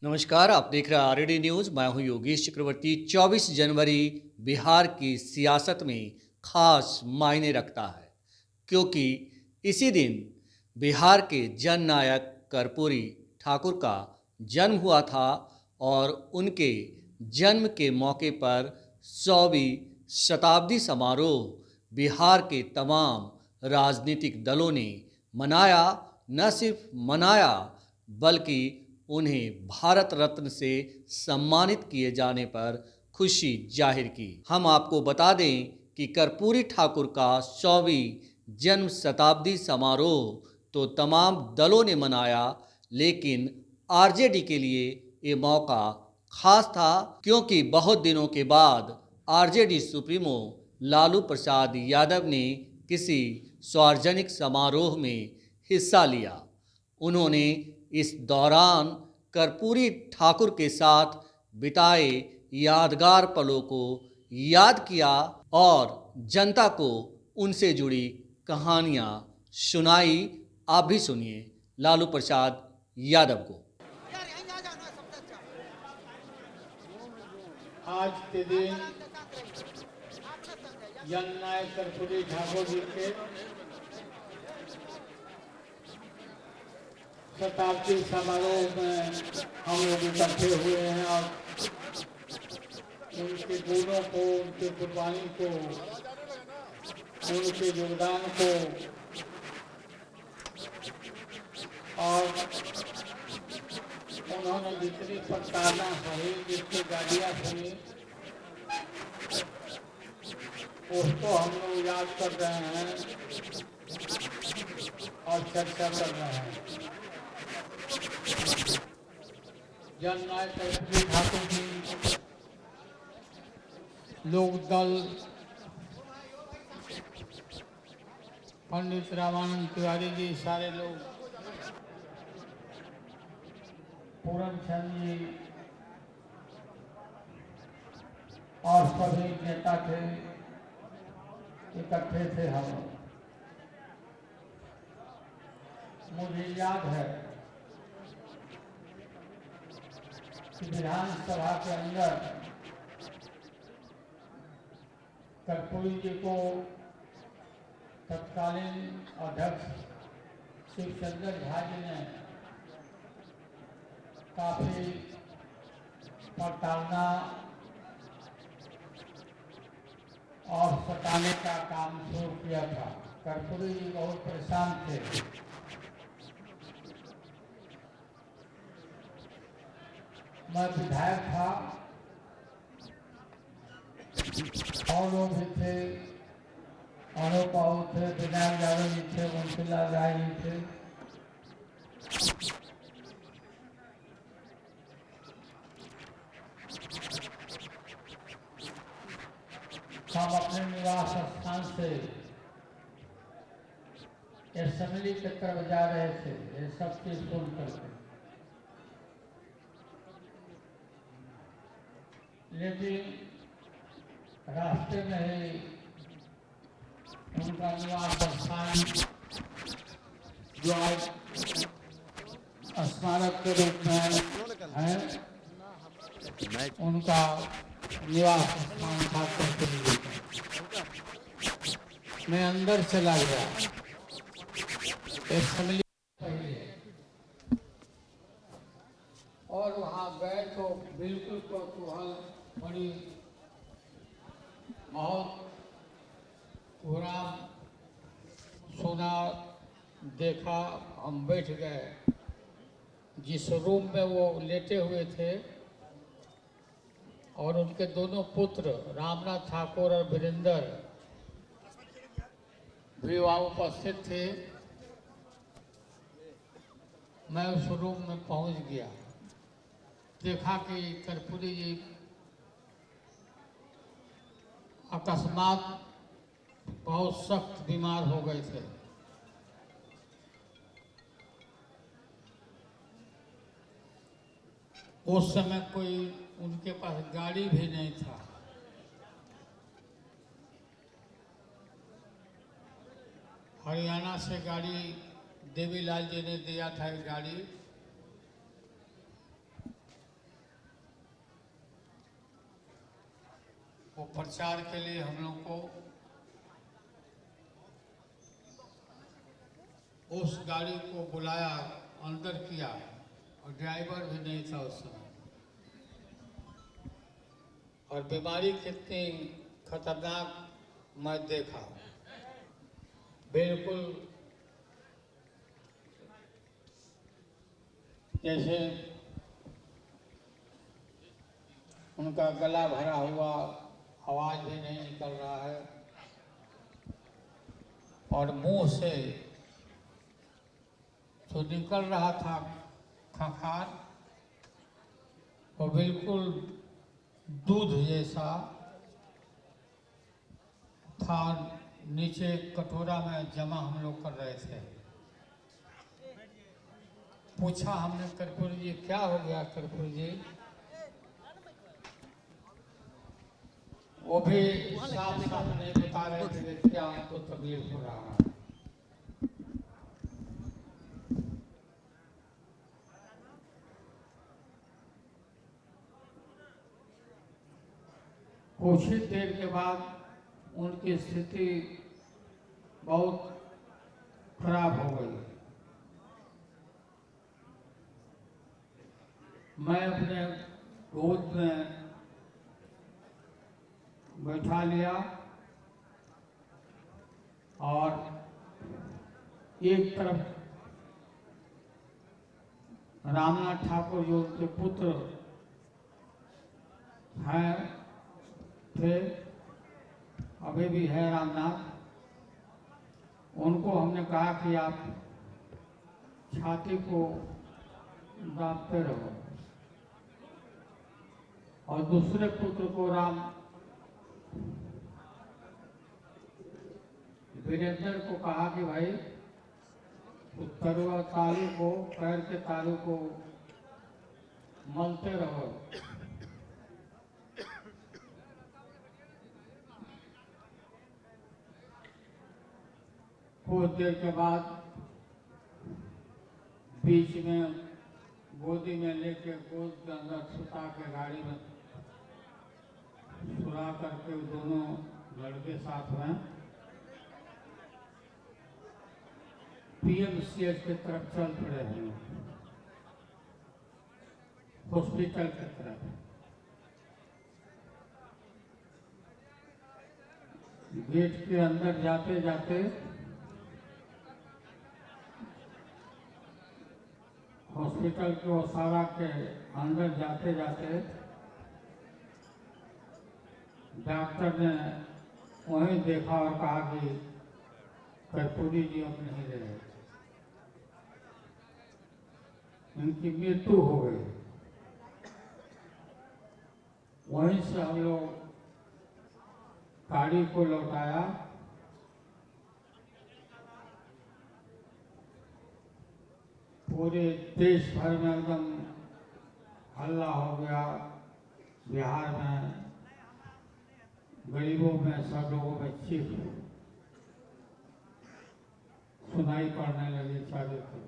नमस्कार, आप देख रहे हैं आरडी न्यूज़। मैं हूं योगेश चक्रवर्ती। 24 जनवरी बिहार की सियासत में खास मायने रखता है, क्योंकि इसी दिन बिहार के जननायक कर्पूरी ठाकुर का जन्म हुआ था और उनके जन्म के मौके पर 100वीं शताब्दी समारोह बिहार के तमाम राजनीतिक दलों ने मनाया। न सिर्फ मनाया बल्कि उन्हें भारत रत्न से सम्मानित किए जाने पर खुशी जाहिर की। हम आपको बता दें कि कर्पूरी ठाकुर का 100वीं जन्म शताब्दी समारोह तो तमाम दलों ने मनाया, लेकिन आरजेडी के लिए ये मौका खास था, क्योंकि बहुत दिनों के बाद आरजेडी सुप्रीमो लालू प्रसाद यादव ने किसी सार्वजनिक समारोह में हिस्सा लिया। उन्होंने इस दौरान कर्पूरी ठाकुर के साथ बिताए यादगार पलों को याद किया और जनता को उनसे जुड़ी कहानियां सुनाई। आप भी सुनिए लालू प्रसाद यादव को। आज के दिन जननायक कर्पूरी ठाकुर जी के शताब्दी समारोह में हम लोग इकट्ठे हुए हैं और उनके गुणों को, उनके कुर्बानी को, उनके योगदान को और उन्होंने जितनी प्रताड़ना सही, जितनी गालियाँ सुनी, उसको हम लोग याद कर रहे हैं और चर्चा कर रहे हैं। जननायक कर्पूरी ठाकुर जी, लोक दल, पंडित रामानंद तिवारी जी, सारे लोग, पूरनचंद जी और सभी नेता थे, इकट्ठे थे हम। मुझे याद है कि विधानसभा के अंदर कर्पूरी जी को तत्कालीन अध्यक्ष शिवचंद्र झा जी ने काफी प्रताड़ना और सताने का काम शुरू किया था। कर्पूरी जी बहुत परेशान थे। मैं विधायक था और लोग भी थे, अनूप बाबू थे, विनायक यादव जी थे, मुंशीलाल राय जी थे। हम अपने निवास स्थान से असेंबली की तरफ जा रहे थे, ये सब चीज सुन करके, लेकिन रास्ते में ही उनका निवास स्थान जो आज स्मारक के रूप में है, उनका निवास स्थान था कर्पूरी जी का। मैं अंदर चला गया असेंबली और वहाँ गए तो बिल्कुल कौतूहल, बड़ी बहुत पूरा सुना, देखा। हम बैठ गए जिस रूम में वो लेटे हुए थे, और उनके दोनों पुत्र रामनाथ ठाकुर और वीरेंद्र भी वहाँ उपस्थित थे। मैं उस रूम में पहुंच गया, देखा कि कर्पूरी जी अकस्मात बहुत सख्त बीमार हो गए थे। उस समय कोई उनके पास गाड़ी भी नहीं था। हरियाणा से गाड़ी देवीलाल जी ने दिया था, एक गाड़ी वो प्रचार के लिए हम लोग को उस गाड़ी को बुलाया, अंदर किया, और ड्राइवर भी नहीं था उस समय। और बीमारी कितनी खतरनाक मैं देखा, बिल्कुल जैसे उनका गला भरा हुआ, आवाज भी नहीं निकल रहा है, और मुंह से जो निकल रहा था खखार, वो बिल्कुल दूध जैसा था। नीचे कटोरा में जमा हम लोग कर रहे थे। पूछा हमने, कर्पूरी जी क्या हो गया कर्पूरी जी? वो भी साफ साफ नहीं बता रहे थे कि क्या हमको तकलीफ हो रहा है। कुछ ही देर के बाद उनकी स्थिति बहुत खराब हो गई। मैं अपने गोद में बैठा लिया और एक तरफ रामनाथ ठाकुर जो उनके पुत्र हैं थे, अभी भी है रामनाथ, उनको हमने कहा कि आप छाती को दाबते रहो, और दूसरे पुत्र को राम वीरेंद्र को कहा कि भाई तरुआ तालू को, पैर के तालू को मलते रहो। कुछ देर के बाद बीच में गोदी में लेके गोद के अंदर सुता के गाड़ी में सुला करके दोनों लड़के साथ में पीएमसीएच की तरफ चल पड़े हैं, हॉस्पिटल की तरफ। गेट के अंदर जाते जाते हॉस्पिटल के ओसारा के अंदर जाते जाते डॉक्टर ने वहीं देखा और कहा कि कर्पूरी जी अब नहीं रहे, इनकी मृत्यु हो गई। वहीं से हम लोग गाड़ी को लौटाया। पूरे देश भर में एकदम हल्ला हो गया। बिहार में गरीबों में, सब लोगों में चीख सुनाई पड़ने लगी चारों तरफ।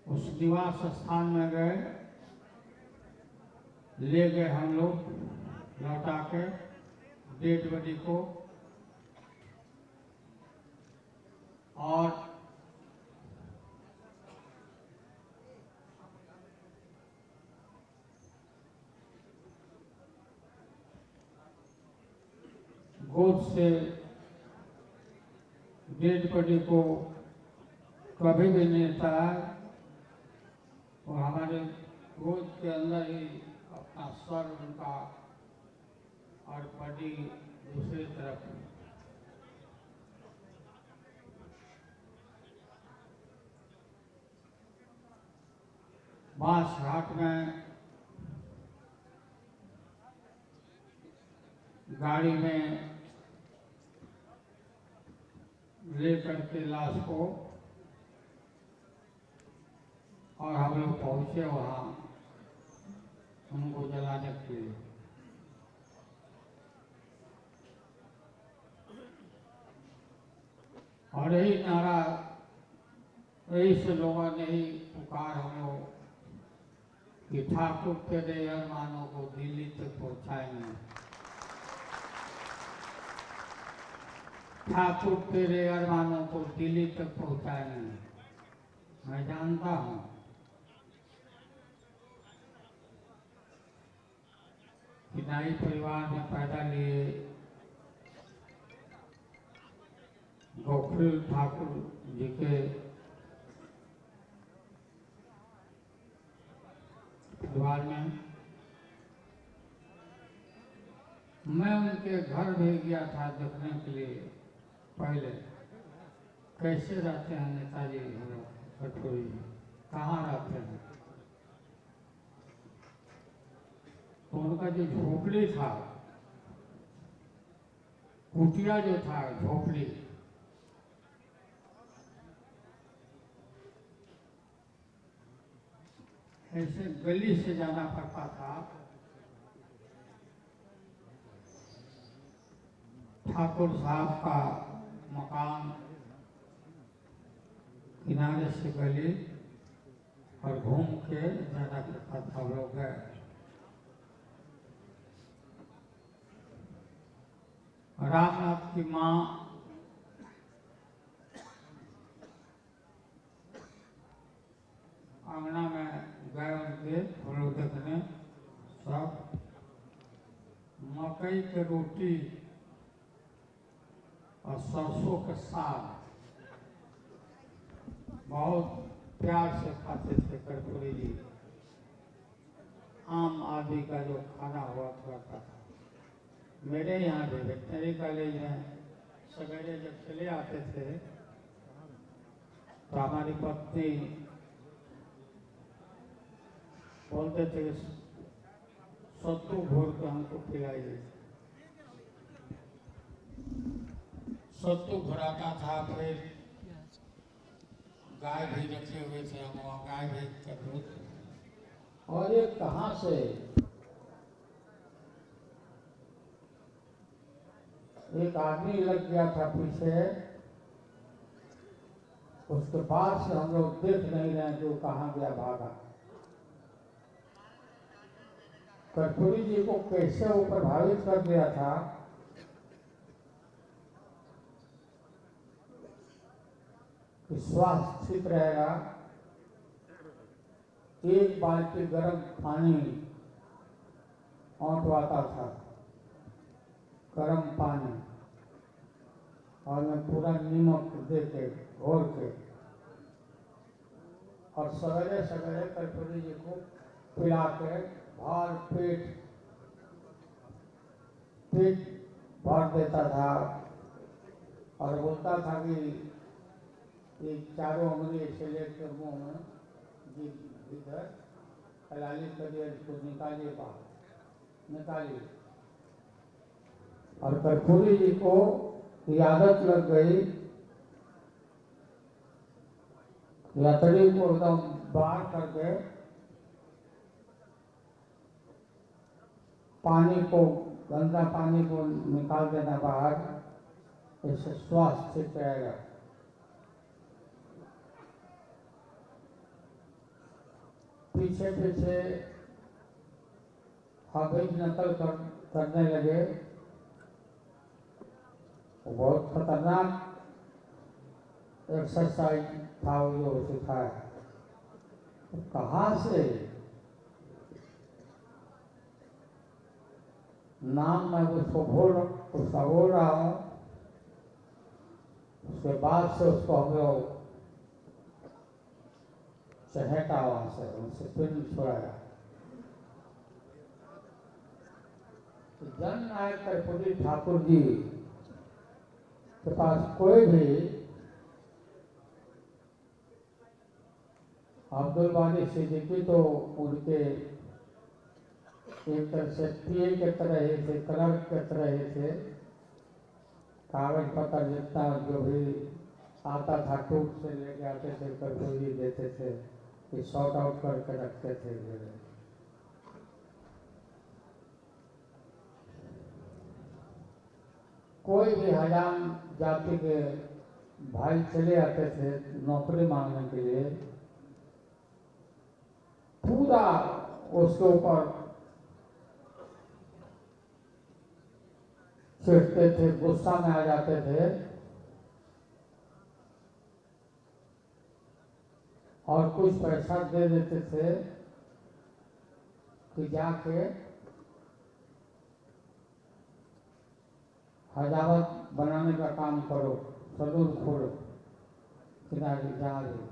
उस निवास स्थान में गए, ले गए हम लोग लौटा के डेड बॉडी को, और गोद से डेड बॉडी को कभी भी नहीं था, और हमारे गोद के अंदर ही अपना सर उनका और बॉडी दूसरी तरफ। बांस घाट में गाड़ी में ले करके लाश को, और हम लोग पहुंचे वहां उनको जलाने के लिए। और यही नारा, यही से लोगों ने ही पुकार हम लोग कि ठाकुर तेरे अरमानों को दिल्ली तक पहुंचाएंगे। ठाकुर तेरे अरमानों को दिल्ली तक पहुंचाएंगे। मैं जानता हूं कि नाई परिवार में पैदा लिए गोखिल ठाकुर जी के परिवार में मैं उनके घर भी गया था देखने के लिए। पहले कैसे रहते हैं नेताजी कटोरी जी, कहाँ रहते हैं। तो उनका जो झोपड़ी था, कुटिया जो था, झोपड़ी, ऐसे गली से जाना पड़ता था। ठाकुर साहब का मकान किनारे से गली और घूम के जाना पड़ता था। लोग गए। रामनाथ की माँ आंगना में गए उनके फूलों देखने। सब मकई की रोटी और सरसों के साग बहुत प्यार से खाते थे कर्पूरी जी। आम आदमी का जो खाना हुआ करता था। मेरे यहाँ भी वेटनरी कॉलेज में सवेरे जब चले आते थे तो हमारी पत्नी बोलते थे सत्तू घोर के हमको पिलाइए। सत्तू घोराता था। फिर गाय भी रखे हुए थे हम, वहाँ गाय भी का दूध। और ये कहाँ से एक आदमी लग गया था पीछे। उसके बाद से हम लोग देख नहीं रहे कि वो कहाँ गया, भागा। कर्पूरी जी को कैसे वो प्रभावित कर दिया था कि स्वास्थ्य ठीक रहेगा। एक बाल्टी गर्म पानी औंठवाता था, गर्म पानी, और मैं पूरा नमक दे के घोल के, और सवेरे सवेरे कर्पूरी जी को पिला के भर पेट भर देता था। और बोलता था कि ये चारों उंगली ऐसे लेकर मुंह में इधर हलाली करिए, इसको निकालिए बाहर, निकालिए। और कर्पूरी जी को ये आदत लग गई, लकड़ी को एकदम बाहर करके पानी को, गंदा पानी को निकाल देना बाहर। इससे स्वास्थ्य ठीक रहेगा। पीछे पीछे हबीब नकल करने लगे। वो बहुत खतरनाक एक्सरसाइज था वो जो सिखाया। तो कहाँ से नाम मैं उसका बोल रहा हूँ। उसके बाद से उसको हम लोग चहेटा वहां से, उनसे फिल्म छुड़ाया। तो जन नायक कर्पूरी ठाकुर जी के पास कोई भी अब्दुल बारी सिद्दीकी तो उनके एक तरह से पीए के तरह ही थे, क्लर्क के तरह ही थे। कागज पत्र जितना जो भी आता था टूट से लेके आते थे, कर्पूरी देते थे, ये सॉर्ट आउट करके रखते थे। कोई भी हजाम जाति के भाई चले आते थे नौकरी मांगने के लिए, पूरा उसके ऊपर चिढ़ते थे, गुस्सा में आ जाते थे और कुछ पैसा दे देते थे कि जाके हजावत बनाने का काम करो, सलून खोलो, किनारे जा रहे।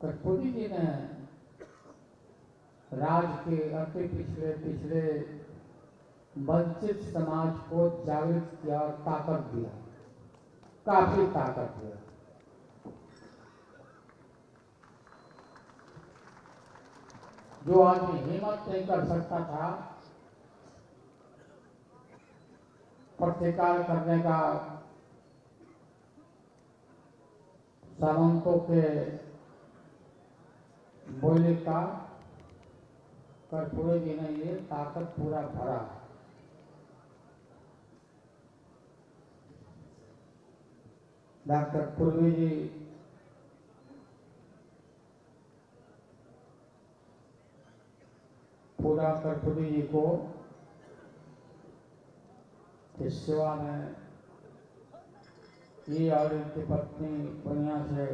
कठपुतली जी ने राज के अति पिछड़े वंचित समाज को जागृत किया और ताकत दिया, काफी ताकत दिया। जो आदमी हिम्मत नहीं कर सकता था प्रतिकार करने का सामंतों के बोले का, कर्पूरी जी ने ये ताकत पूरा भरा। डॉक्टर पूर्वी जी पूरा कर्पूरी जी को इस सेवा में ये और इनकी पत्नी बढ़िया से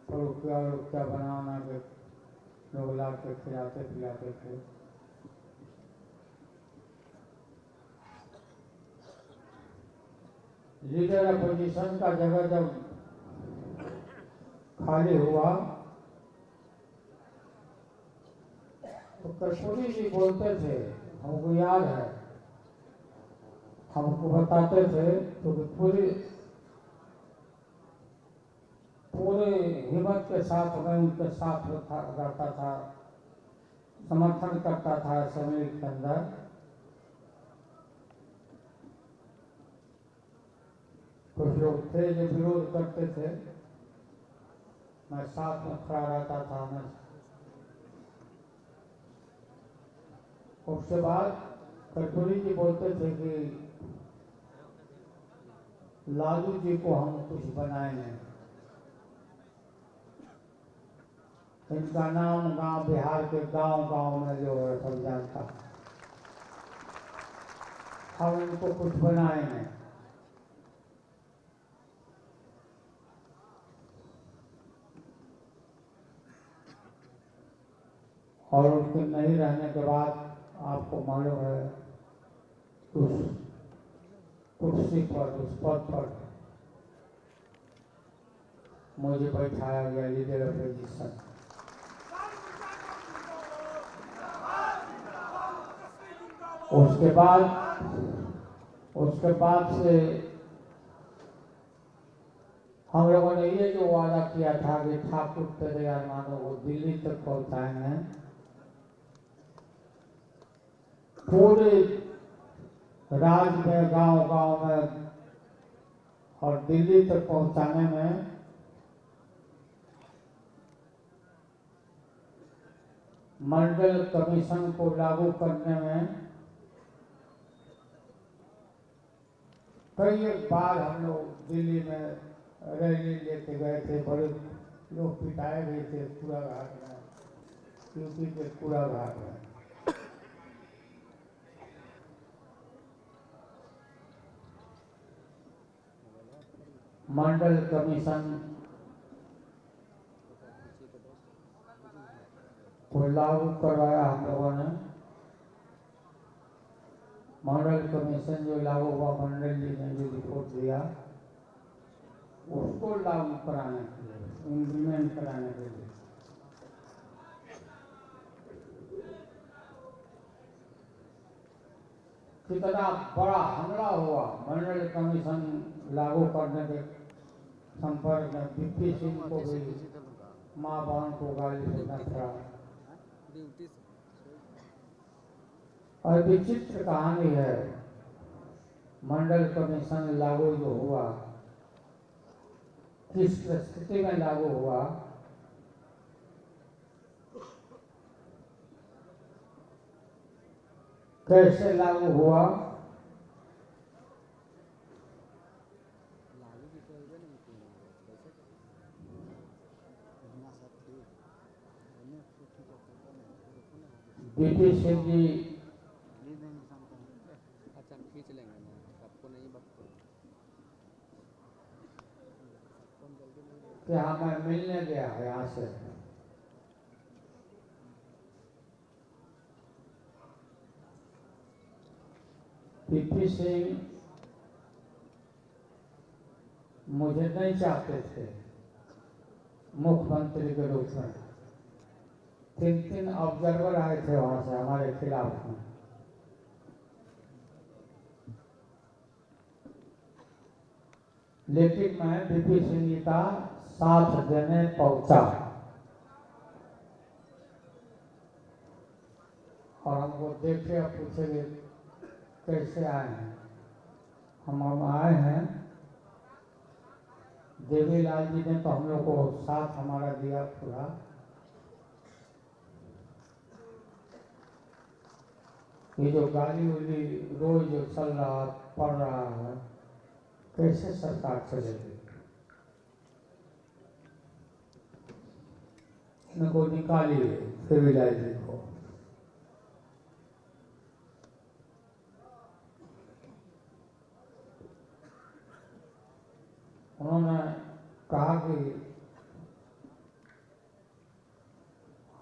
क्या बनाना के लोग ला के खिलाते पिलाते थे। लीडर अपोजिशन का जगह जब खाली हुआ तो कर्पूरी जी बोलते थे, हमको याद है, हमको बताते थे, तो पूरे हिम्मत के साथ मैं उनके साथ रहता था, समर्थन करता था असेंबली के अंदर। कुछ लोग थे जो विरोध करते थे, मैं साथ में खड़ा रहता था। मैं उसके बाद कर्पूरी जी बोलते थे कि लालू जी को हम कुछ बनाएंगे, इनका नाम गांव बिहार के गांव में जो है सब जानता, हम इनको कुछ बनाएंगे। और उनके नहीं रहने के बाद आपको मालूम है उस कुर्सी पर, उस पद पर मुझे बैठाया गया, लीडर अपोजिशन। उसके बाद से हम लोगों ने ये जो वादा किया था कि ठाकुर तेरे अरमानों को दिल्ली तक पहुंचाएंगे, पूरे राज्य में गांव में और दिल्ली तक पहुंचाने में मंडल कमीशन को लागू करने में कई एक बार हम लोग दिल्ली में रैली लेके गए थे, बड़े लोग पिटाए गए थे कूड़ा घाट में, यूपी के कूड़ा घाट में। मंडल कमीशन को लागू करवाया हम लोगों ने। मंडल कमीशन जो लागू हुआ, मंडल जी ने जो रिपोर्ट दिया उसको लागू कराने के लिए, इम्प्लीमेंट कराने के लिए कितना बड़ा हमला हुआ। मंडल कमीशन लागू करने के संपर्क में पीपी सिंह को भी माँ बहन को गाली देना पड़ा। और विचित्र कहानी है, मंडल कमीशन लागू जो हुआ, किस परिस्थिति में लागू हुआ, कैसे लागू हुआ, बीपी सिंह जी अच्छा खींच लेंगे ना, सबको नहीं बकते। के हमें मिलने गया है यहाँ से। बीपी सिंह मुझे नहीं चाहते थे मुख्यमंत्री के रूप में। 3 ऑब्जर्वर आए थे वहां से हमारे खिलाफ में। लेकिन मैं बीपी सिंह जी का साथ देने पहुंचा और हमको देखे और पूछे कैसे आए हैं। हम आए हैं, देवीलाल जी ने तो हम लोग को साथ हमारा दिया पूरा। ये जो गाली उली रोज जो चल रहा पड़ रहा है, कैसे सरकार चलेगी? इनको निकालिए देवीलाल जी को। उन्होंने कहा कि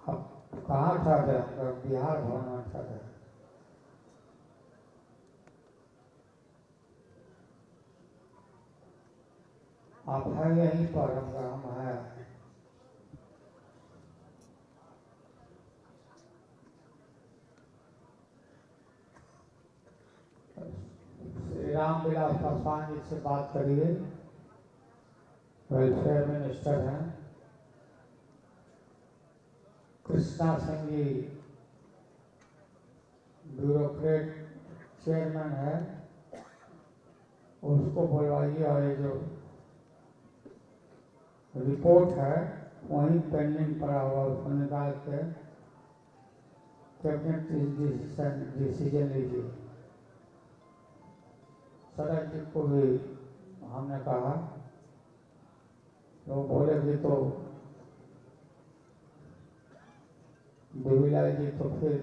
अब कहाँ चाहते हैं, बिहार भरना चाहते हैं। आप है यहीं पर, हम है। श्री रामविलास पासवान जी से बात करिए, वेलफेयर मिनिस्टर हैं। कृष्णा सिंह जी ब्यूरोक्रेट चेयरमैन है, उसको बुलवाइए और ये जो रिपोर्ट है वहीं पेंडिंग पड़ा हुआ उसको निकाल के कैबिनेट डिसीजन लीजिए। शरद जी को भी हमने कहा, लोग बोले भी तो देवीलाल जी तो फिर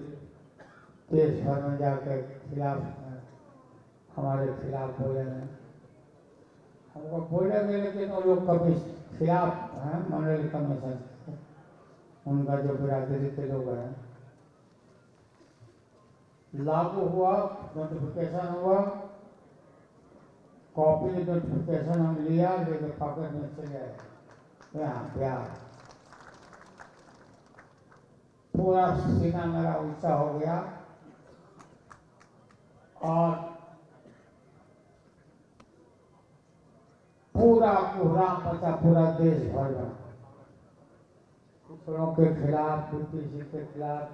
देश भर में जाकर खिलाफ हमारे खिलाफ बोलेंगे। हमको बोलेंगे लेकिन वो लोग कभी खिलाफ हैं मंडल कमीशन, उनका जो बिरादरी के लोग हैं। लागू हुआ, नोटिफिकेशन हुआ, कॉपी नोटिफिकेशन हम लिया, लेके पॉकेट में चले आए यहाँ बिहार। पूरा सीना मेरा ऊंचा हो गया और पूरा कोहराम मचा पूरा देश भर में, दूसरों के खिलाफ, बीपीसी के खिलाफ।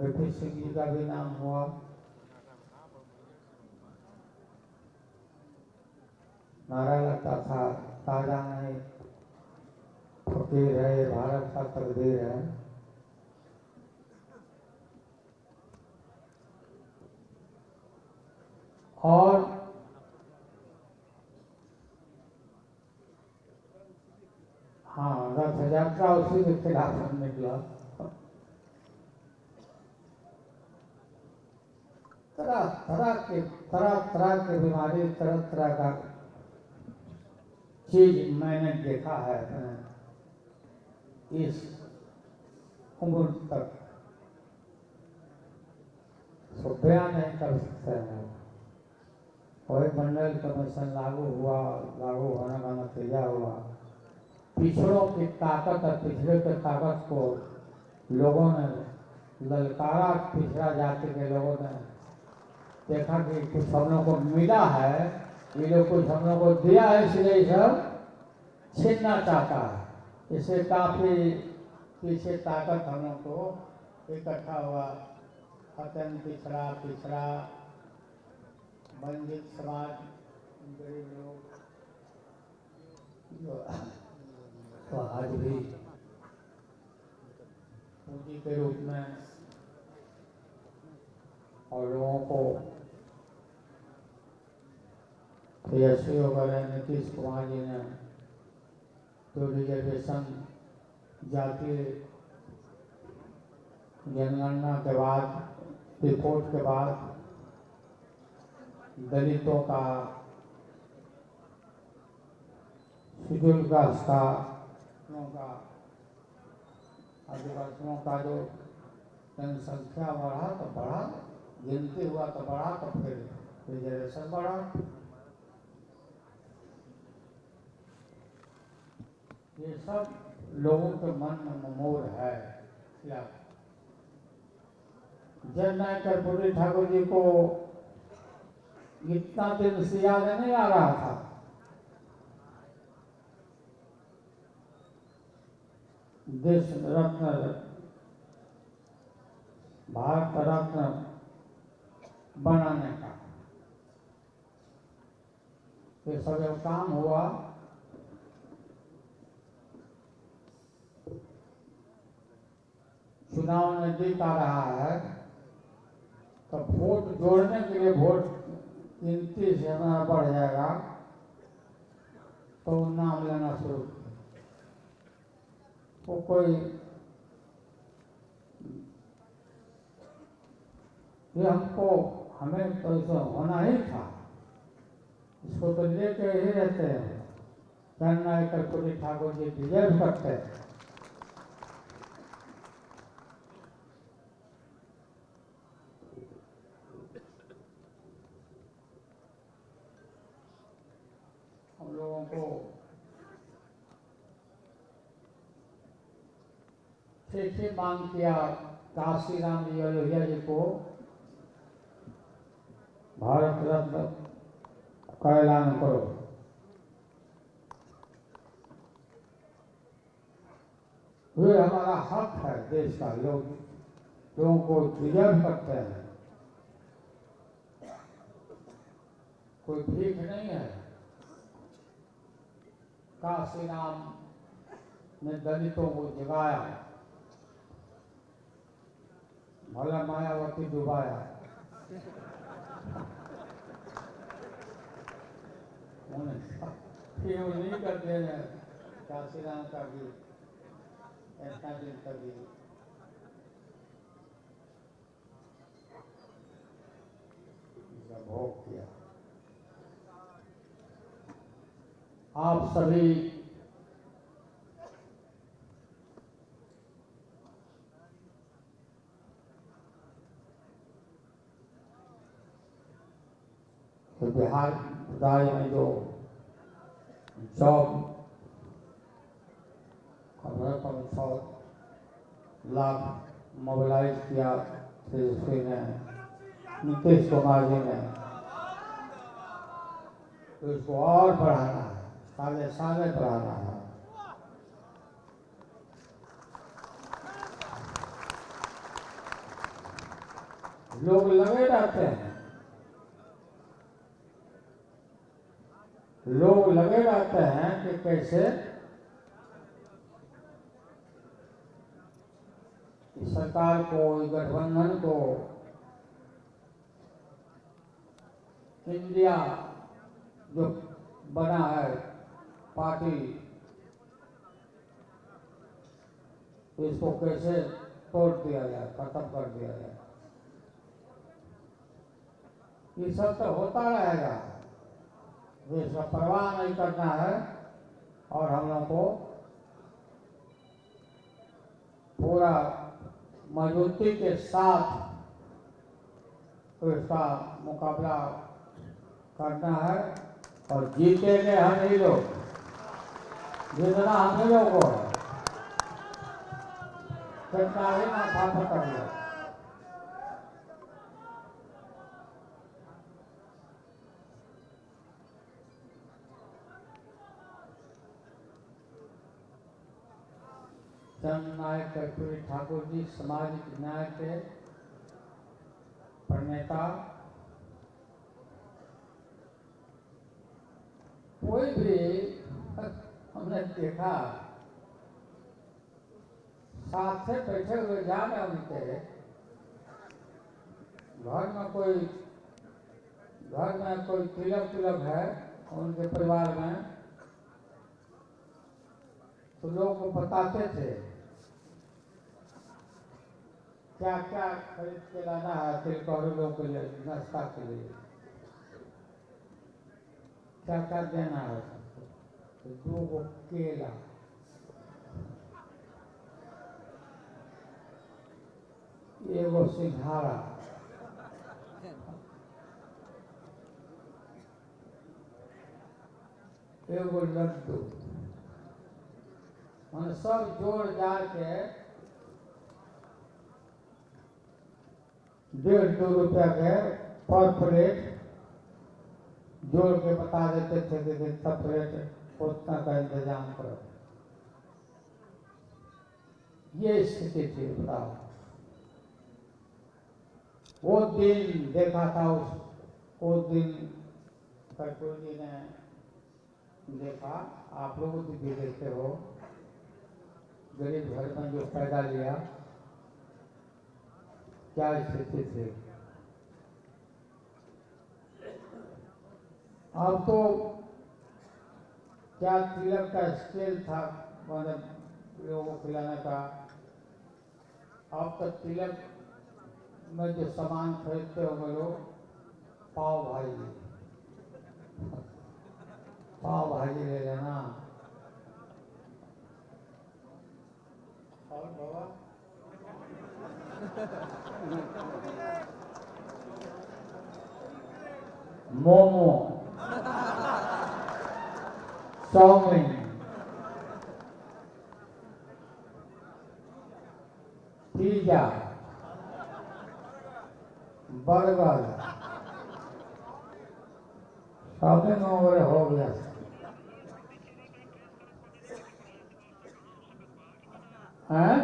बीपीसी जी का भी नाम हुआ। नारा लगता था, ताजा नहीं फकीर है, ये भारत का तकदीर है। और हाँ, रथ यात्रा उसी के खिलाफ हम निकला। तरह की बीमारी, तरह तरह का चीज मैंने देखा है इस उम्र तक, तो बयान नहीं कर सकते हैं। वही मंडल कमीशन लागू हुआ, लागू होने का नतीजा हुआ पिछड़ों की ताकत और पिछड़े के ताकत को लोगों ने ललकारा। पिछड़ा जाति के लोगों ने देखा कि कुछ हम लोग को मिला है, ये लोग कुछ हम लोग को दिया है, इसलिए सब छीनना चाहता है। इससे काफी पीछे ताकत हम लोग को इकट्ठा हुआ। खतन पिछड़ा पिछड़ा वंचित समाज, गरीब लोग तो आज भी पूंजी के रूप में और लोगों को तेजस्वी वगैरह नीतीश कुमार जी ने तो रिजर्वेशन जातीय जनगणना के बाद रिपोर्ट के बाद दलितों का शेड्यूल कास्ट का आदिवासियों का जो जनसंख्या बढ़ा तो बढ़ा, गिनती हुआ तो बढ़ा, तो फिर रिजर्वेशन बढ़ा। ये सब लोगों के मन में मोर है। क्या जननायक कर्पूरी ठाकुर जी को इतना दिन से याद नहीं आ रहा था। देश रत्न, भारत रत्न बनाने का ये सब जब काम हुआ चुनाव नजदीक आ रहा है तो वोट जोड़ने के लिए वोट गिनती से हमारा बढ़ जाएगा तो नाम लेना शुरू किया। वो कोई ये हमको हमें तो ऐसा होना ही था, इसको तो लेके ही रहते हैं। जननायक कर्पूरी ठाकुर जी डिजर्व करते हैं। हम लोगों को ठीक मांग किया काशी राम जी अयोध्या जी को भारत रत्न का ऐलान करो। ये हमारा हक है, देश का लोगों को डिजर्व करते हैं। कोई भीख नहीं है। काशी राम ने दलितों को जगाया, भला मायावती डुबाया। नहीं करते हैं काशी राम का भी ऐसा दिन कभी भोग किया। आप सभी तो बिहार राज्य में जो जॉब 100 लाख मोबिलाइज किया तेजस्वी ने, नीतीश कुमार जी ने, तो इसको और बढ़ाना है, साले साले बढ़ाना है। लोग लगे रहते हैं, लोग लगे रहते हैं कि कैसे सरकार को, गठबंधन को, इंडिया जो बना है पार्टी, इसको कैसे तोड़ दिया जाए, खत्म कर दिया जाए। ये सब तो होता रहेगा, इसका परवाह नहीं करना है। और हम लोगों को पूरा मजबूती के साथ तो इसका मुकाबला करना है और जीतेंगे हम ही लोग, जितना हम ही लोग को है, कितना ही ना था कर लो। जननायक कर्पूरी ठाकुर जी सामाजिक न्याय के प्रणेता। कोई भी हमने देखा साथ से बैठे हुए जा रहे उनके घर में कोई तिलक है उनके परिवार में, तो लोग को बताते थे क्या क्या खरीद के लाना है तिलकौड़ियों के लिए, नाश्ता के लिए क्या क्या देना है सबको। तो 2 गो केला, एगो सिंघाड़ा, एगो लड्डू, मैंने सब जोड़ जाड़ के 1.5-2 रुपया के पर प्लेट जोड़ के बता देते थे कि कितना प्लेट उतना का इंतजाम करो। ये स्थिति थी, बताओ। वो दिन देखा था, वो दिन कर्पूरी जी ने देखा, आप लोग भी देखते हो। गरीब घर में जो पैदा लिया, क्या स्थिति थी। अब तो क्या तिलक का स्केल था मतलब लोगों को खिलाने का। अब तो तिलक में जो सामान खरीदते हो लोग, पाव भाजी, पाव भाजी ले लेना। और बाबा momo, chow mein, pizza, burger, shopping वगैरह हो गया। हैं?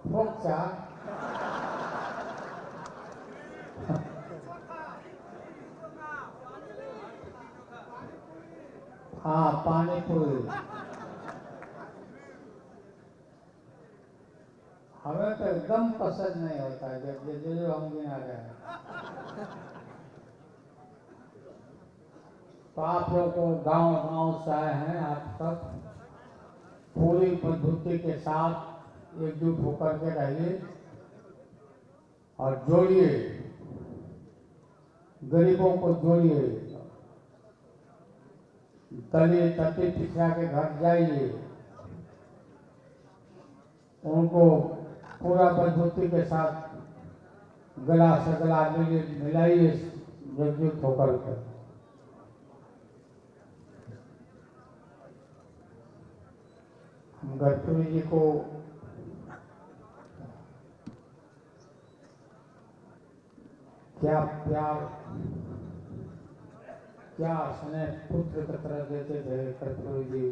फोक्सा, हाँ पानी पूरी। हमें तो एकदम पसंद नहीं होता है जब जो हम गिना रहे हैं। तो आप लोग को गांव से आए हैं, आप सब पूरी पद्धति के साथ एकजुट होकर के रहिए और जोड़िए, गरीबों को जोड़िए, तली तटी पिछड़ा के घर जाइए, उनको पूरा पद्धति के साथ गला से गला मिलाइए एकजुट होकर के। हम कर्पूरी जी को क्या प्यार, क्या स्नेह पुत्र की तरह देते थे कर्पूरी जी।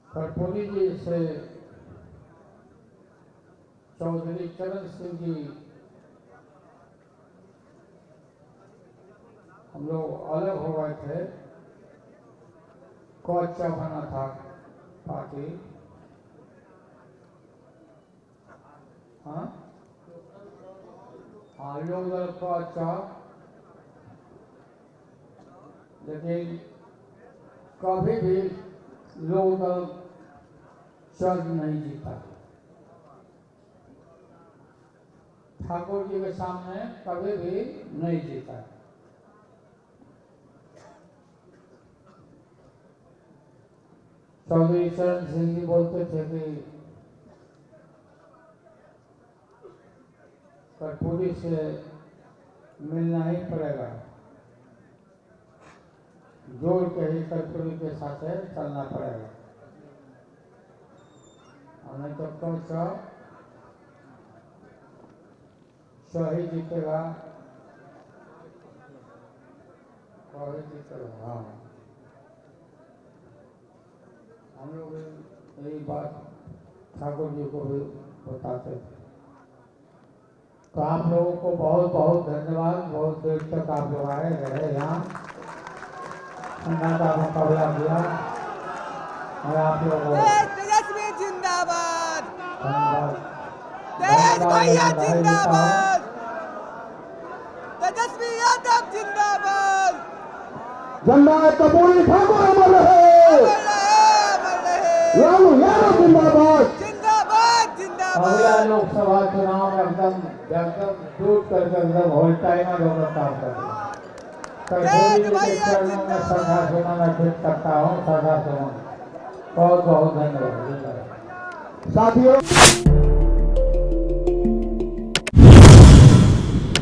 कर्पूरी जी से चौधरी चरण सिंह जी हम लोग अलग हो गए थे। कोचा बना था पार्टी, हाँ लोग दल कोचा, लेकिन कभी भी लोग दल चर्च नहीं जीता। ठाकुर जी के सामने कभी भी नहीं जीता। चौधरी चरण सिंह जी बोलते थे कि कर्पूरी से मिलना ही पड़ेगा, जोड़ के ही कर्पूरी के साथ चलना पड़ेगा, और नहीं तो कौन सा सही जीतेगा, सही जीतेगा। हाँ, हम लोग यही बात ठाकुर जी को भी बताते थे। तो आप लोगों को बहुत बहुत धन्यवाद। बहुत देर तक आप लोग आए रहे यहाँ, ठंडा का मुकाबला किया, और आप लोगों को तेजस्वी जिंदाबाद। धन्यवाद। तेज भैया जिंदाबाद, तेजस्वी यादव जिंदाबाद, जननायक कपूरी ठाकुर अमर रहे, लालू यादव जिंदाबाद। जिंदाबाद अगला जिंदाबाद। लोकसभा चुनाव में एकदम टूट कर एकदम होल टाइम दोनों काम कर तेज भैया चरणों में जिंदाबाद। श्रद्धा सुमन अर्पित करता हूँ। श्रद्धा सुमन बहुत बहुत धन्यवाद। साथियों